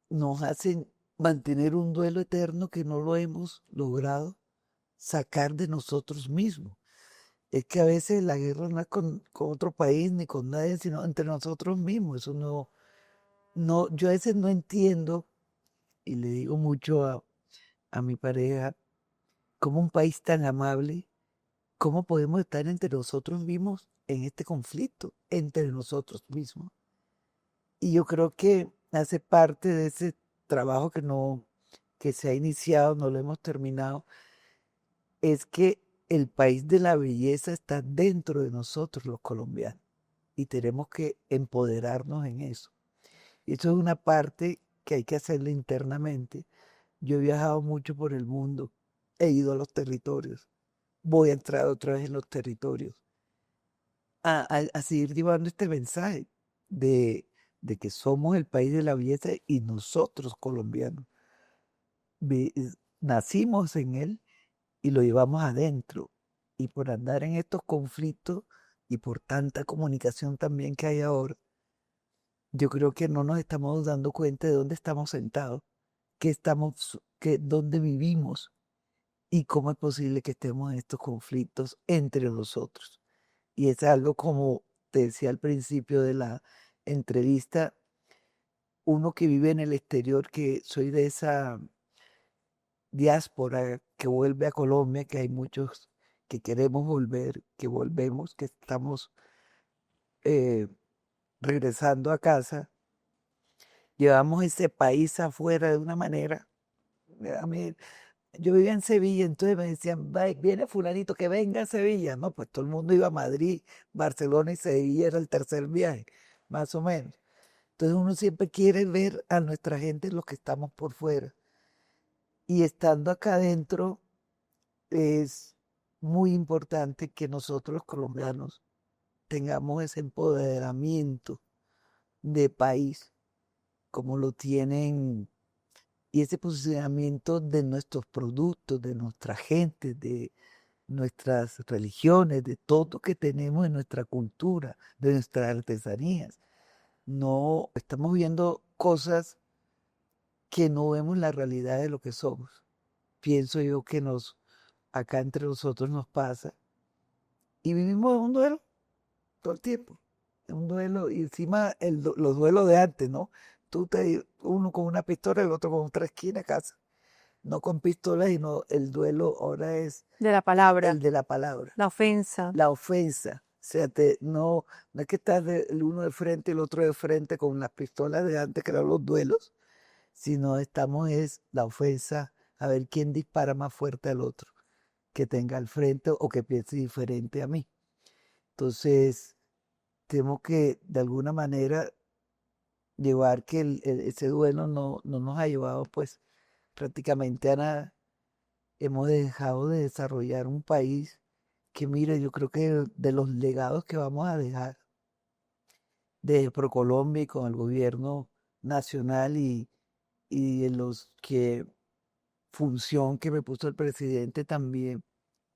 nos hacen mantener un duelo eterno que no lo hemos logrado sacar de nosotros mismos. Es que a veces la guerra no es con otro país ni con nadie, sino entre nosotros mismos. Eso no, no, yo a veces no entiendo, y le digo mucho a mi pareja, como un país tan amable, cómo podemos estar entre nosotros mismos en este conflicto, entre nosotros mismos. Y yo creo que hace parte de ese trabajo que no, que se ha iniciado, no lo hemos terminado, es que el país de la belleza está dentro de nosotros los colombianos y tenemos que empoderarnos en eso. Y eso es una parte que hay que hacerla internamente. Yo he viajado mucho por el mundo, he ido a los territorios, voy a entrar otra vez en los territorios, a seguir llevando este mensaje de, de que somos el país de la belleza y nosotros colombianos nacimos en él y lo llevamos adentro. Y por andar en estos conflictos y por tanta comunicación también que hay ahora, yo creo que no nos estamos dando cuenta de dónde estamos sentados, qué estamos, dónde vivimos y cómo es posible que estemos en estos conflictos entre nosotros. Y es algo como te decía al principio de la entrevista, uno que vive en el exterior, que soy de esa diáspora que vuelve a Colombia, que hay muchos que queremos volver, que volvemos, que estamos eh, regresando a casa, llevamos ese país afuera de una manera. A mí, yo vivía en Sevilla, entonces me decían, viene fulanito, que venga a Sevilla. No, pues todo el mundo iba a Madrid, Barcelona y Sevilla era el tercer viaje, más o menos. Entonces uno siempre quiere ver a nuestra gente, los que estamos por fuera. Y estando acá adentro, es muy importante que nosotros los colombianos tengamos ese empoderamiento de país, como lo tienen, y ese posicionamiento de nuestros productos, de nuestra gente, de nuestras religiones, de todo que tenemos en nuestra cultura, de nuestras artesanías. No estamos viendo cosas que no vemos la realidad de lo que somos. Pienso yo que acá entre nosotros nos pasa y vivimos en un duelo todo el tiempo. En un duelo y encima los duelos de antes, ¿no? Uno con una pistola y el otro con otra esquina casa. No con pistolas, sino el duelo ahora es De la palabra, el de la palabra, la ofensa. la ofensa. O sea, no es que estás el uno de frente y el otro de frente con las pistolas de antes, que eran los duelos, sino estamos es la ofensa, a ver quién dispara más fuerte al otro, que tenga al frente o que piense diferente a mí. Entonces, tenemos que de alguna manera llevar que ese duelo no nos ha llevado pues prácticamente a nada. Hemos dejado de desarrollar un país que, mire, yo creo que de los legados que vamos a dejar de ProColombia y con el gobierno nacional y de los que función que me puso el presidente también,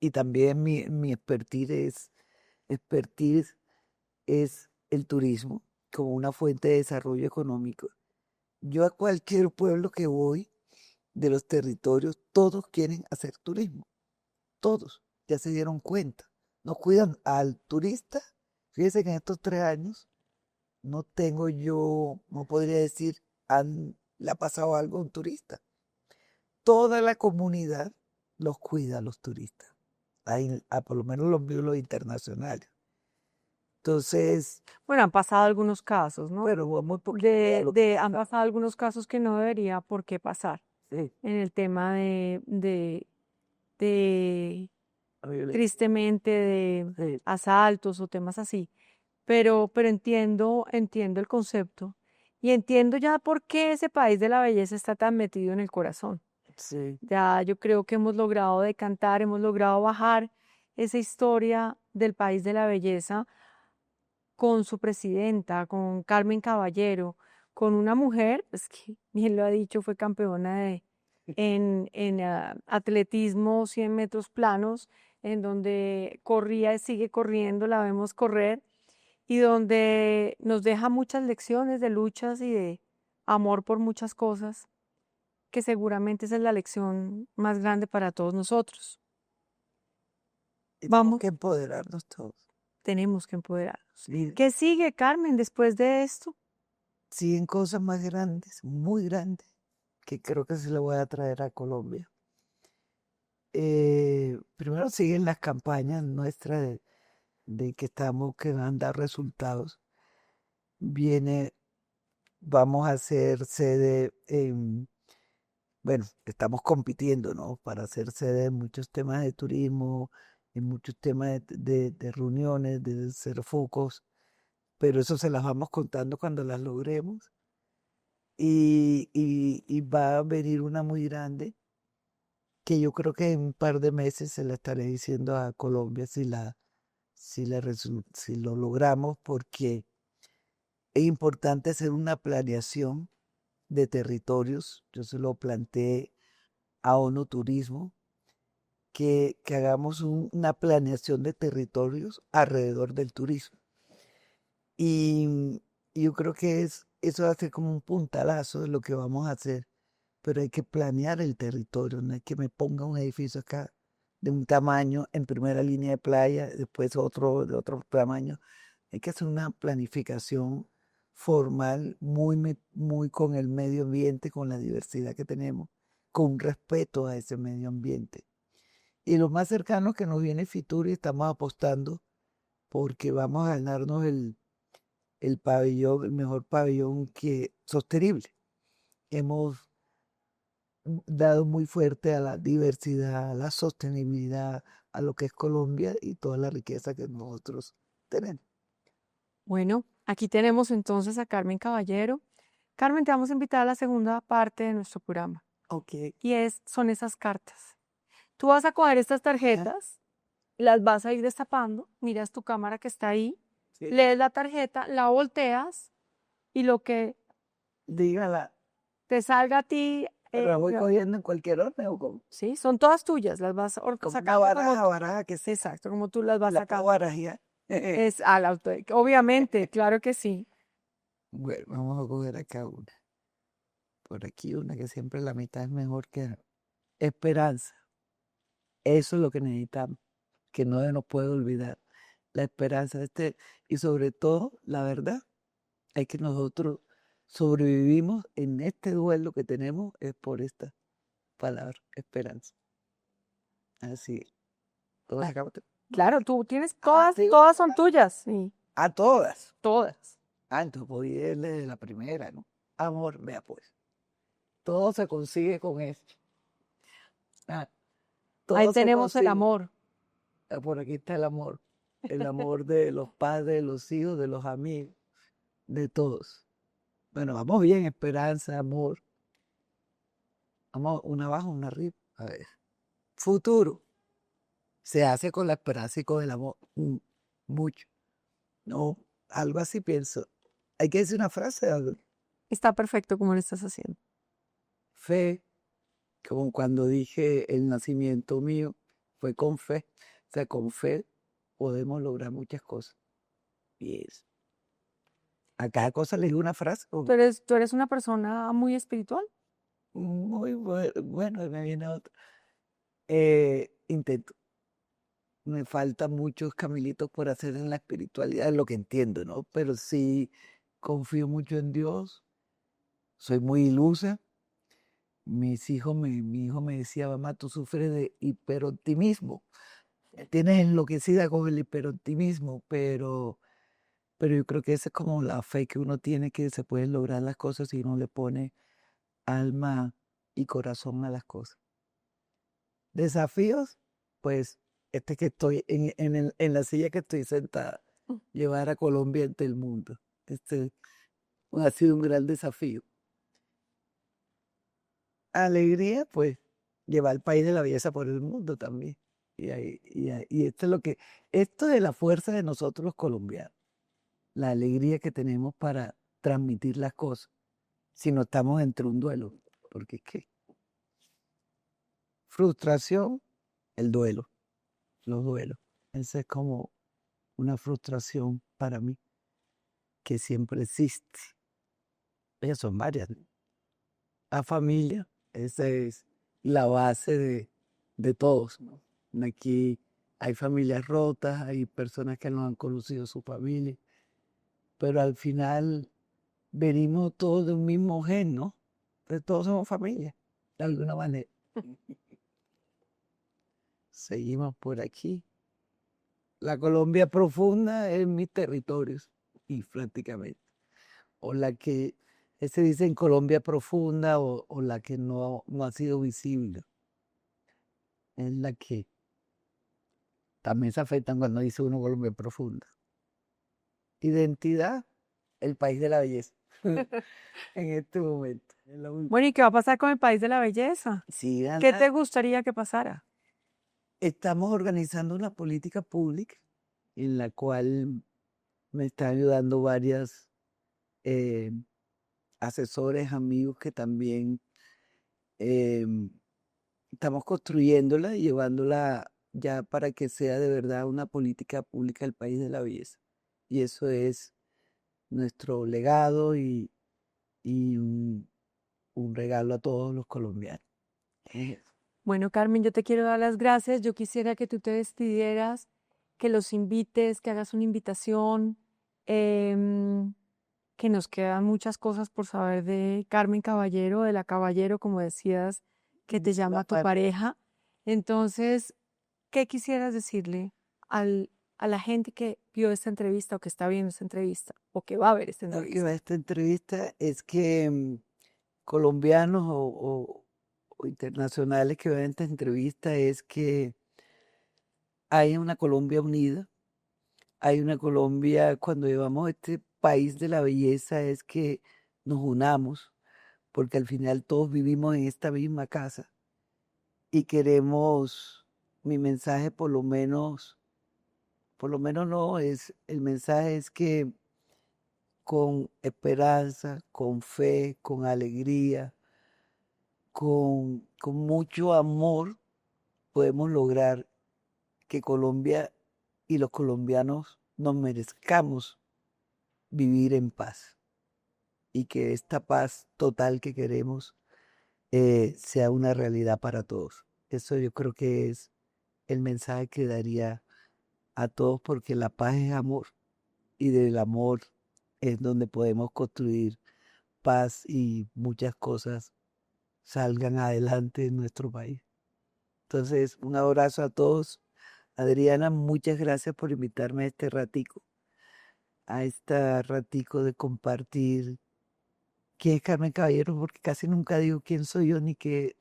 y también mi expertise es el turismo como una fuente de desarrollo económico. Yo a cualquier pueblo que voy de los territorios, todos quieren hacer turismo, todos, ya se dieron cuenta. No cuidan al turista. Fíjense que en estos 3 años no tengo yo, no podría decir, le ha pasado algo a un turista. Toda la comunidad los cuida a los turistas, por lo menos los internacionales. Entonces, Bueno, han pasado algunos casos, ¿no? bueno, muy poquito. Han pasado algunos casos que no debería por qué pasar Sí, en el tema de la violencia. tristemente, de Sí, asaltos o temas así. Pero entiendo el concepto y entiendo ya por qué ese país de la belleza está tan metido en el corazón. sí. Ya yo creo que hemos logrado decantar, hemos logrado bajar esa historia del país de la belleza con su presidenta, con Carmen Caballero, con una mujer, pues que bien lo ha dicho, fue campeona en atletismo 100 metros planos, en donde corría y sigue corriendo, la vemos correr, y donde nos deja muchas lecciones de luchas y de amor por muchas cosas, que seguramente esa es la lección más grande para todos nosotros. Y tenemos Vamos, que empoderarnos todos. tenemos que empoderarnos. Y ¿Qué sigue, Carmen, después de esto? siguen cosas más grandes, muy grandes, que creo que se le voy a traer a Colombia. Primero siguen las campañas nuestras de que estamos, que van a dar resultados. Viene, vamos a hacer sede bueno, estamos compitiendo, ¿no? Para hacer sede en muchos temas de turismo, en muchos temas de reuniones, de ser focos, pero eso se las vamos contando cuando las logremos. Y va a venir una muy grande que yo creo que en un par de meses se la estaré diciendo a Colombia si lo logramos, porque es importante hacer una planeación de territorios. Yo se lo planteé a ONU Turismo, que hagamos una planeación de territorios alrededor del turismo. Y yo creo que eso va a ser como un puntalazo de lo que vamos a hacer, pero hay que planear el territorio, no es que me ponga un edificio acá de un tamaño en primera línea de playa, después otro de otro tamaño. Hay que hacer una planificación formal muy con el medio ambiente, con la diversidad que tenemos, con respeto a ese medio ambiente. Y lo más cercano que nos viene Fitur, y estamos apostando porque vamos a ganarnos el pabellón, el mejor pabellón sostenible. Hemos dado muy fuerte a la diversidad, a la sostenibilidad, a lo que es Colombia y toda la riqueza que nosotros tenemos. Bueno, aquí tenemos entonces a Carmen Caballero. Carmen, te vamos a invitar a la segunda parte de nuestro programa Ok. y son esas cartas. Tú vas a coger estas tarjetas, las vas a ir destapando, miras tu cámara que está ahí, Sí. lees la tarjeta, la volteas y lo que Dígala, te salga a ti, pero la voy cogiendo en cualquier orden o como sí, son todas tuyas, las vas una sacando baraja que exacto, como tú las vas la puedo sacando. barajear. Es al auto, obviamente, claro que sí. Bueno, vamos a coger acá una. Por aquí una que siempre la mitad es mejor que esperanza. Eso es lo que necesitamos, que no se nos puede olvidar. La esperanza, y sobre todo, la verdad, es que nosotros sobrevivimos en este duelo que tenemos, es por esta palabra, esperanza. Así, todas Ah, acá. claro, tú tienes Digo, todas son tuyas, sí, a todas. todas. Entonces voy a irle de la primera, ¿no? Amor, vea pues. Todo se consigue con esto. Ah, Ahí todo se tenemos el consigue. amor. Por aquí está el amor. El amor de los padres, de los hijos, de los amigos, de todos. Bueno, vamos bien, esperanza, amor. Vamos una abajo, una arriba. A ver. Futuro. Se hace con la esperanza y con el amor. Mucho. No, algo así pienso. Hay que decir una frase, algo. Está perfecto como lo estás haciendo. Fe, como cuando dije el nacimiento mío fue con fe. O sea, con fe podemos lograr muchas cosas. Y a cada cosa le digo una frase. Tú eres una persona muy espiritual. Muy bueno, me viene otra. Intento. Me faltan muchos caminitos por hacer en la espiritualidad, es lo que entiendo, ¿no? Pero sí confío mucho en Dios. Soy muy ilusa. Mi hijo me decía, mamá, tú sufres de hiperoptimismo. Me tienes enloquecida con el hiperoptimismo, pero yo creo que esa es como la fe que uno tiene que se pueden lograr las cosas si uno le pone alma y corazón a las cosas. Desafíos, pues este que estoy en la silla que estoy sentada, llevar a Colombia ante el mundo. Este ha sido un gran desafío. Alegría, pues llevar al país de la belleza por el mundo también. Y esto es esto es la fuerza de nosotros los colombianos, la alegría que tenemos para transmitir las cosas, si no estamos entre un duelo, porque es que frustración, el duelo, los duelos. Esa es como una frustración para mí que siempre existe. Ellas son varias, ¿no? La familia, esa es la base de todos, ¿no? Aquí hay familias rotas, hay personas que no han conocido su familia, pero al final venimos todos de un mismo gen, ¿no? Entonces todos somos familia, de alguna manera. Seguimos por aquí. La Colombia profunda es mis territorios, y prácticamente. O la que se dice en Colombia profunda o la que no ha sido visible. Es la que también se afectan cuando dice uno Colombia profunda. Identidad, el país de la belleza. En este momento. Bueno, ¿y qué va a pasar con el país de la belleza? Sí, ¿Qué te gustaría que pasara? estamos organizando una política pública en la cual me están ayudando varias eh, asesores, amigos que también estamos construyéndola y llevándola ya para que sea de verdad una política pública del país de la belleza. Y eso es nuestro legado y un regalo a todos los colombianos. Bueno, Carmen, yo te quiero dar las gracias. Yo quisiera que tú te despidieras, que los invites, que hagas una invitación, que nos quedan muchas cosas por saber de Carmen Caballero, de la Caballero, como decías, que te llama tu pareja. Entonces, ¿qué quisieras decirle a la gente que vio esta entrevista o que está viendo esta entrevista o que va a ver esta Lo que entrevista? va a esta entrevista es que colombianos o internacionales que ven esta entrevista es que hay una Colombia unida, hay una Colombia, cuando llevamos este país de la belleza, es que nos unamos, porque al final todos vivimos en esta misma casa y queremos, mi mensaje por lo menos no es, el mensaje es que con esperanza, con fe, con alegría, con mucho amor, podemos lograr que Colombia y los colombianos nos merezcamos vivir en paz y que esta paz total que queremos sea una realidad para todos. Eso yo creo que es el mensaje que daría a todos porque la paz es amor y del amor es donde podemos construir paz y muchas cosas salgan adelante en nuestro país. Entonces, un abrazo a todos. Adriana, muchas gracias por invitarme a este ratico de compartir quién es Carmen Caballero, porque casi nunca digo quién soy yo ni qué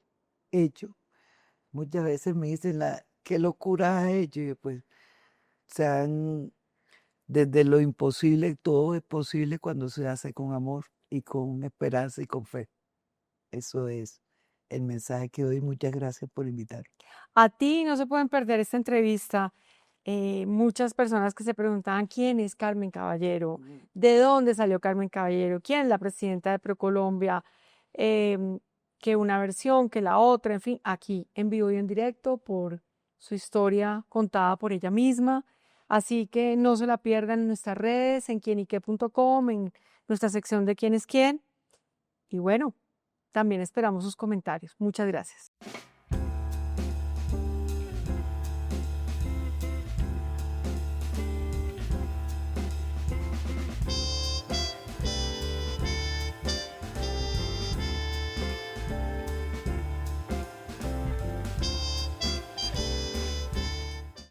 he hecho. Muchas veces me dicen, ¿qué locura has hecho? Y yo, pues, se han, desde lo imposible, todo es posible cuando se hace con amor y con esperanza y con fe. Eso es el mensaje que doy. Muchas gracias por invitarme. A ti no se pueden perder esta entrevista. Muchas personas que se preguntaban quién es Carmen Caballero, de dónde salió Carmen Caballero, quién es la presidenta de ProColombia. que una versión, que la otra, en fin, aquí en vivo y en directo por su historia contada por ella misma. Así que no se la pierdan en nuestras redes, en quienique.com, en nuestra sección de quién es quién. Y bueno, también esperamos sus comentarios. Muchas gracias.